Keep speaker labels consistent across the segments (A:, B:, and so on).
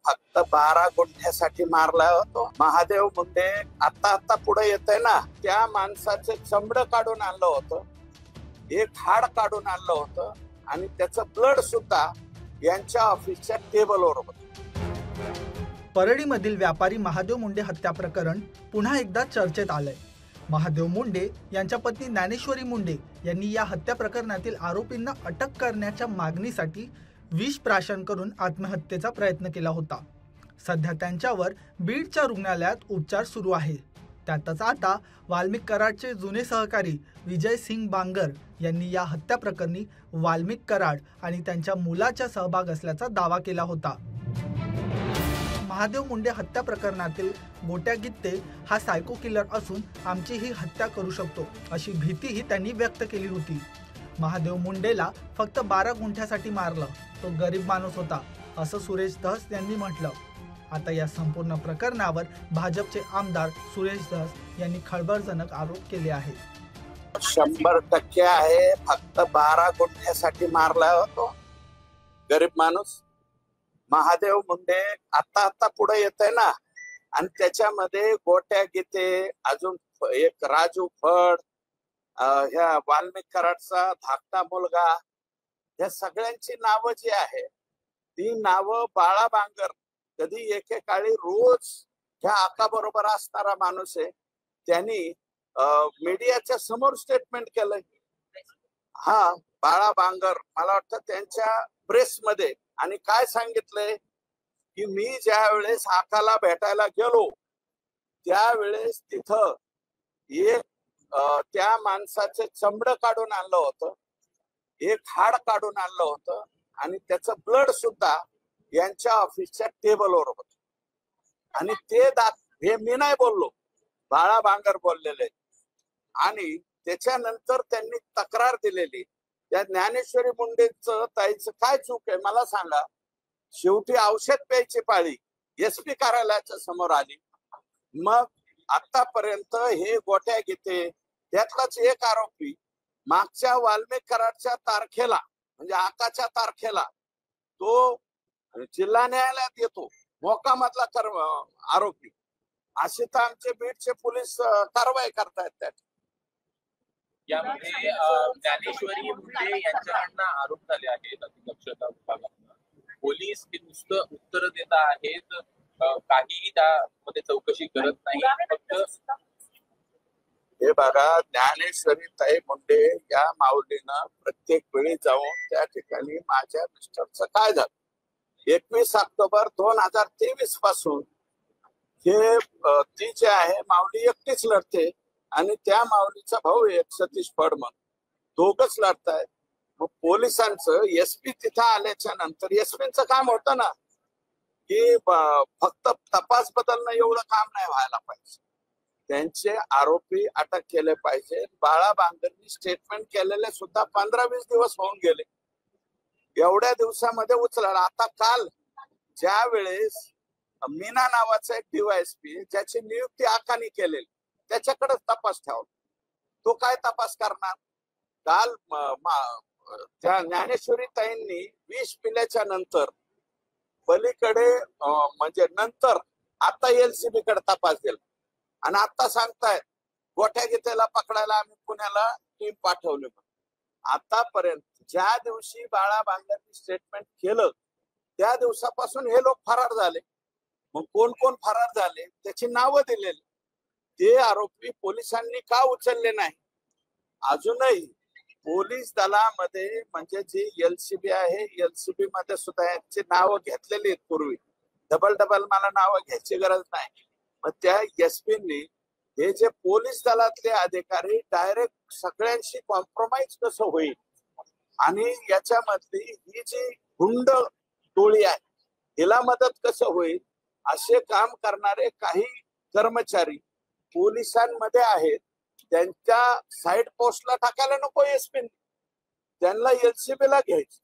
A: फक्त 12 गुंठ्यासाठी मारला होतो. महादेव मुंडे आता पुढे येतंय ना, त्या माणसाचे चमड काढून आणलं होतं, एक हाड काढून आणलं होतं आणि त्याचं ब्लड सुद्धा यांच्या ऑफिसच्या टेबलवर होतं.
B: परळीमधील व्यापारी महादेव मुंडे हत्या प्रकरण पुन्हा एकदा चर्चेत आलंय. महादेव मुंडे यांच्या पत्नी ज्ञानेश्वरी मुंडे यांनी या हत्या प्रकरणातील आरोपींना अटक करण्याच्या मागणीसाठी विष प्राशन करून आत्महत्येचा प्रयत्न केला होता. सध्या त्यांच्यावर बीडच्या रुग्णालयात उपचार सुरू आहे. त्यातच आता वाल्मिक कराडचे जुने सहकारी विजय सिंग बांगर यांनी या हत्या प्रकरणी वाल्मिक कराड आणि त्यांच्या मुलाचा सहभाग असल्याचा दावा केला होता. महादेव मुंडे हत्या प्रकरणातील गोट्या गित्ते हा सायको किलर असून आमची ही हत्या करू शकतो अशी भीतीही त्यांनी व्यक्त केली होती. महादेव मुंडेला फक्त 12 गुंठ्यासाठी मारलं, तो गरीब माणूस होता असं सुरेश धस यांनी म्हटलं. आता या संपूर्ण प्रकरणावर भाजपचे आमदार सुरेश धस यांनी खळबळजनक आरोप केले आहेत.
A: 100% आहे, फक्त 12 गुंठ्यासाठी मारला होतो गरीब माणूस. महादेव मुंडे आता पुढे येतंय ना, आणि त्याच्यामध्ये गोट्या गीते, अजून एक राजू फड, ह्या वाल्मिक कराडचा धाकटा मुलगा, या सगळ्यांची नावं जी आहे ती नावं बाळा बांगर कधी एकेकाळी रोज ह्या आकाबरोबर असणारा माणूस आहे. त्यांनी मीडियाच्या समोर स्टेटमेंट केलंय. हा बाळा बांगर मला वाटतं त्यांच्या प्रेसमध्ये, आणि काय सांगितलंय की मी ज्या वेळेस आकाला भेटायला गेलो त्यावेळेस तिथं एक त्या माणसाचे चमड काढून आणलं होतं, एक हाड काढून आणलं होतं आणि त्याचं ब्लड सुद्धा यांच्या ऑफिसच्या टेबलवर होतं. आणि ते हे मी नाही बोललो, बाळा बांगर बोललेले. आणि त्याच्यानंतर त्यांनी तक्रार दिलेली. त्या ज्ञानेश्वरी मुंडेचं ताईचं काय चूक आहे मला सांगा. शेवटी औषध प्यायची पाळी एसपी कार्यालयाच्या समोर आली. मग आतापर्यंत हे गोट्या घेते, त्यातलाच एक आरोपी मागच्या वाल्मिक कराडच्या तारखेला, म्हणजे आकाच्या तारखेला, तो जिल्हा न्यायालयात येतो मोकामधला आरोपी. असे तर आमचे बीडचे पोलीस कारवाई करतायत. त्यात
C: यामध्ये ज्ञानेश्वरी मुंडे यांच्याकडनं आरोप झाले आहेत अतिदक्षता विभागात. पोलीस नुसतं उत्तर देत आहेत, काहीही त्यामध्ये चौकशी करत नाही. फक्त
A: हे बघा, ज्ञानेश्वरी ताई मुंडे या माऊलीनं प्रत्येक वेळी जाऊन त्या ठिकाणी माझ्या मिस्टरचं काय झालं, 21 ऑक्टोबर 2023 पासून हे ती जे आहे माऊली एकटीच लढते आणि त्या माऊलीचा भाऊ एक सतीश फडमन, दोघच लढतायत. मग पोलिसांचं एसपी तिथं आल्याच्या नंतर एसपीचं काम होतं ना की फक्त तपास बदलणं, एवढं काम नाही व्हायला पाहिजे. त्यांचे आरोपी अटक केले पाहिजे. बाळा बांगरनी स्टेटमेंट केलेले सुद्धा 15-20 दिवस होऊन गेले. एवढ्या दिवसामध्ये उचलला. आता काल ज्या वेळेस मीना नावाचा एक डीवायएसपी ज्याची नियुक्ती आकानी केलेली, त्याच्याकडे तपास ठेवला. तो काय तपास करणार. काल त्या ज्ञानेश्वरी ताईंनी विष पिल्याच्या नंतर पलीकडे म्हणजे नंतर आता एलसीबी कडे तपास दिला आणि आता सांगतायत गोठ्या गीतेला पकडायला आम्ही पुण्याला टीम पाठवली. आतापर्यंत ज्या दिवशी बाळा बांगरनी स्टेटमेंट केलं त्या दिवसापासून हे लोक फरार झाले. मग कोण कोण फरार झाले त्याची नावं दिलेली. ते आरोपी पोलिसांनी का उचलले नाही. अजूनही पोलीस दलामध्ये म्हणजे जी एलसीबी आहे, एलसीबी मध्ये सुद्धा यांची नावं घेतलेली आहेत पूर्वी. डबल मला नावं घ्यायची गरज नाही. मग त्या एसपींनी हे जे पोलीस दलातले अधिकारी डायरेक्ट सगळ्यांशी कॉम्प्रोमाइज कसं होईल आणि याच्यामधली ही जी गुंड टोळी आहे हिला मदत कसं होईल, असे काम करणारे काही कर्मचारी पोलिसांमध्ये आहेत. त्यांच्या साईड पोस्टला टाकायला नको एसपी, त्यांना एलसीबी ला घ्यायचं,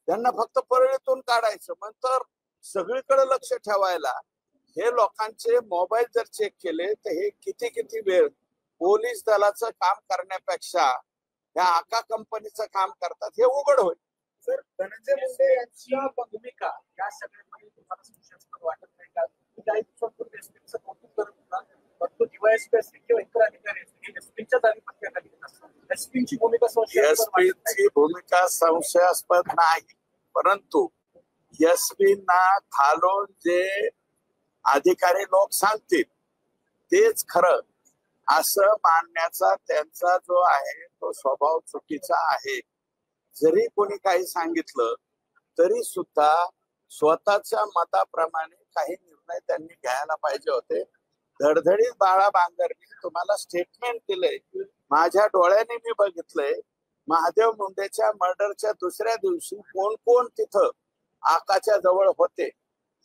A: त्यांना फक्त परळीतून काढायचं. नंतर सगळीकडे लक्ष ठेवायला हे लोकांचे मोबाईल जर चेक केले तर हे किती वेळ पोलीस दलाचं काम करण्यापेक्षा या आका कंपनीचं काम करतात, हे उघड होईल.
D: सर, धनंजय मुंडे यांची भूमिका या सगळ्यामध्ये तुम्हाला सुशास्पद वाटते? एसपी किंवा इतर अधिकारी असतील एसपीच्या जागी प्रत्येकाने एसपीची भूमिका
A: एसपीची भूमिका संशयास्पद नाही, परंतु एसपींना खालून जे अधिकारी लोक सांगतील तेच खरं असं मानण्याचा त्यांचा जो आहे तो स्वभाव चुकीचा आहे. जरी कोणी काही सांगितलं तरी सुद्धा स्वतःच्या मताप्रमाणे काही निर्णय त्यांनी घ्यायला पाहिजे होते. धडधडीत बाळा बांगरनी तुम्हाला स्टेटमेंट दिलंय, माझ्या डोळ्याने मी बघितलंय. महादेव मुंडेच्या मर्डरच्या दुसऱ्या दिवशी कोण कोण तिथं आकाच्या जवळ होते,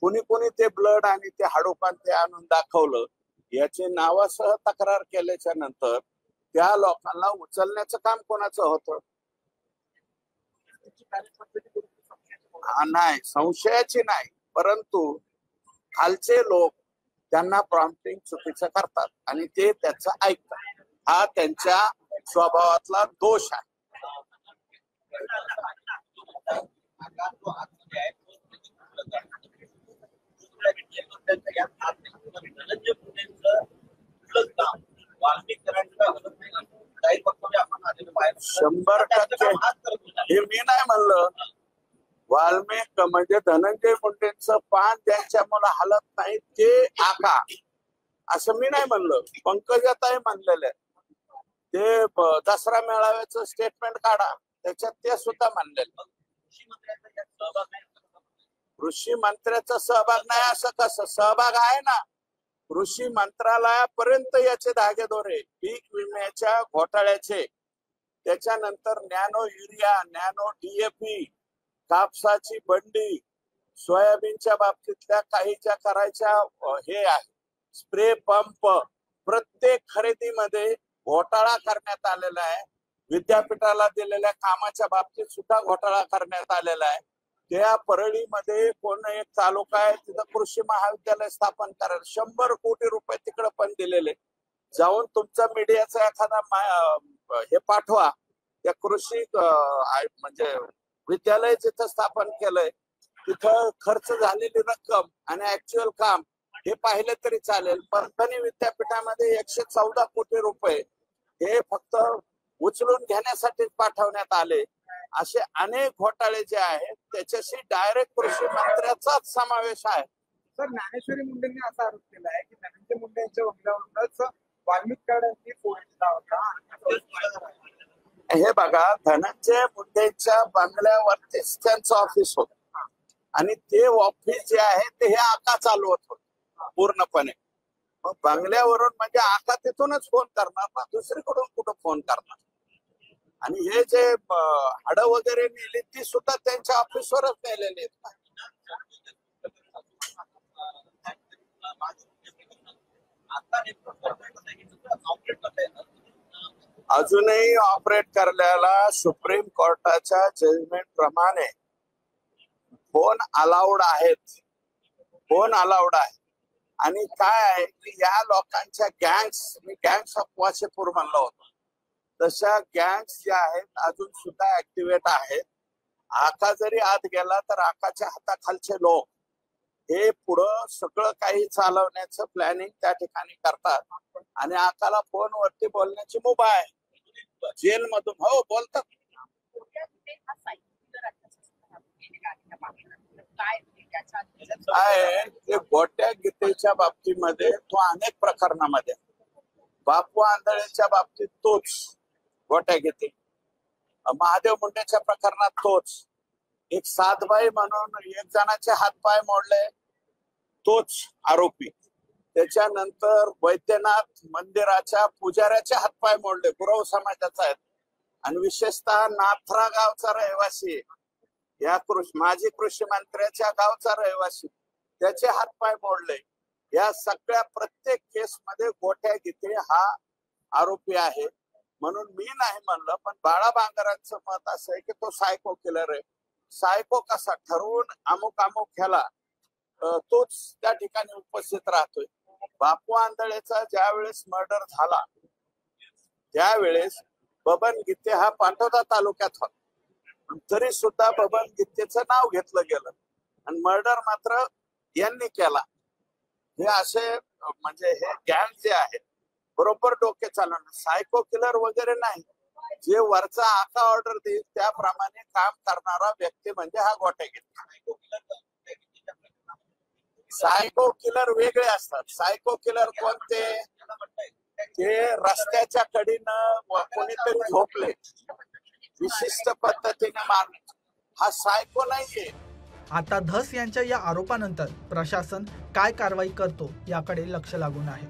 A: कुणी कुणी ते ब्लड आणि ते हाडोपान ते आणून दाखवलं, याचे नावासह तक्रार केल्याच्या नंतर त्या लोकांना उचलण्याचं काम कोणाचं होतं? नाही, संशयाची नाही, परंतु खालचे लोक त्यांना प्रॉम्प्टिंग चुकीचं करतात आणि ते त्याचं ऐकतात. हा त्यांच्या स्वभावातला दोष आहे. शंभर टक्के हे मी नाही म्हणलं. वाल्मिक म्हणजे धनंजय मुंडेंचं पान ज्यांच्या मुलं हलत नाही ते आका, असं मी नाही म्हणलं. पंकजाताई म्हणलेले ते दसरा मेळाव्याचं स्टेटमेंट काढा, त्याच्यात ते सुद्धा म्हणलेले. कृषी मंत्र्याचा सहभाग नाही असं कसं? सहभाग आहे ना. कृषी मंत्रालयापर्यंत याचे धागेदोरे, पीक विम्याच्या घोटाळ्याचे, त्याच्यानंतर नॅनो युरिया, नॅनो DAP, कापसाची बंडी, सोयाबीनच्या बाबतीतल्या काही ज्या करायच्या हे आहे स्प्रे पंप, प्रत्येक खरेदीमध्ये घोटाळा करण्यात आलेला आहे. विद्यापीठाला दिलेल्या कामाच्या बाबतीत सुद्धा घोटाळा करण्यात आलेला आहे. त्या परळीमध्ये कोण एक तालुका आहे तिथं कृषी महाविद्यालय स्थापन करायला 100 कोटी रुपये तिकडे पण दिलेले. जाऊन तुमचा मीडियाचा एखादा हे पाठवा, त्या कृषी म्हणजे विद्यालय जिथं स्थापन केलंय तिथं खर्च झालेली रक्कम आणि ऍक्च्युअल काम हे पाहिलं तरी चालेल. परभणी विद्यापीठामध्ये 114 कोटी रुपये हे फक्त उचलून घेण्यासाठी पाठवण्यात आले. असे अनेक घोटाळे जे आहेत त्याच्याशी डायरेक्ट कृषी मंत्र्याचाच समावेश आहे.
D: सर, ज्ञानेश्वरी मुंडेंनी असा आरोप केला आहे की धनंजय मुंडे यांच्या वडिलांवरूनच वाल्मिक कार्डांची फोन केला होता.
A: हे बघा, धनंजय मुंडेच्या बंगल्यावरतीच त्यांचं ऑफिस होत आणि ते ऑफिस जे आहे ते हे आका चालवत होत पूर्णपणे. मग बंगल्यावरून म्हणजे आका तिथूनच फोन करणार ना, दुसरीकडून कुठं फोन करणार? आणि हे जे हाडं वगैरे नेली ती सुद्धा त्यांच्या ऑफिसवरच नेलेली आहेत. अजूनही ऑपरेट करण्याला सुप्रीम कोर्टाच्या जजमेंट प्रमाणे फोन अलाउड आहेत, फोन अलाउड आहे. आणि काय आहे की या लोकांच्या gangs, me gangs of Wasseypur म्हणलो होतो, तशा गँग्स ज्या आहेत अजून सुद्धा ऍक्टिव्हेट आहेत. आका जरी आत गेला तर आकाच्या हाताखालचे लोक हे पुढं सगळं काही चालवण्याचं प्लॅनिंग त्या ठिकाणी करतात आणि आकाला फोनवरती बोलण्याची मुभा आहे. जेलमधून हो बोलतात. काय ते गोट्या गीतेच्या बाबतीमध्ये तो अनेक प्रकरणामध्ये, बापू आंधळेच्या बाबतीत तोच गोट्या गीते, महादेव मुंडेच्या प्रकरणात तोच, एक सातबाई म्हणून एक जणाचे हातपाय मोडले तोच आरोपी, त्याच्यानंतर वैद्यनाथ मंदिराच्या पुजाऱ्याचे हातपाय मोडले, गुरव समाजाचा आहेत, आणि विशेषतः नाथरा गावचा रहिवासी, या माजी कृषी मंत्र्याच्या गावचा रहिवासी, त्याचे हातपाय मोडले. या सगळ्या प्रत्येक केसमध्ये गोट्या गीते हा आरोपी आहे. म्हणून मी नाही म्हणलं, पण बाळा बांगरांचं मत असं आहे की तो सायको किलर आहे. सायको कसा ठरवून अमुक अमुक ह्याला तोच त्या ठिकाणी उपस्थित राहतोय. बापू आंधळेचा ज्या वेळेस मर्डर झाला त्यावेळेस बबन गीते हा पाटोदा तालुक्यात होता, तरी सुद्धा बबन गीतेचं नाव घेतलं गेलं आणि मर्डर मात्र यांनी केला. हे असे म्हणजे हे गँग जे आहेत बरोबर डोके चालवणार. सायको किलर वगैरे नाही. जे वरचा आका ऑर्डर देईल त्याप्रमाणे काम करणारा व्यक्ती म्हणजे हा गोटेकीर. सायको किलर वेगळे असतात. सायको किलर कोणते? ते रस्त्याच्या कडीनं कोणीतरी झोपले विशिष्ट पद्धतीने मारणे, हा सायको नाहीये.
B: आता धस यांच्या या आरोपानंतर प्रशासन काय कारवाई करतो याकडे लक्ष लागून आहे.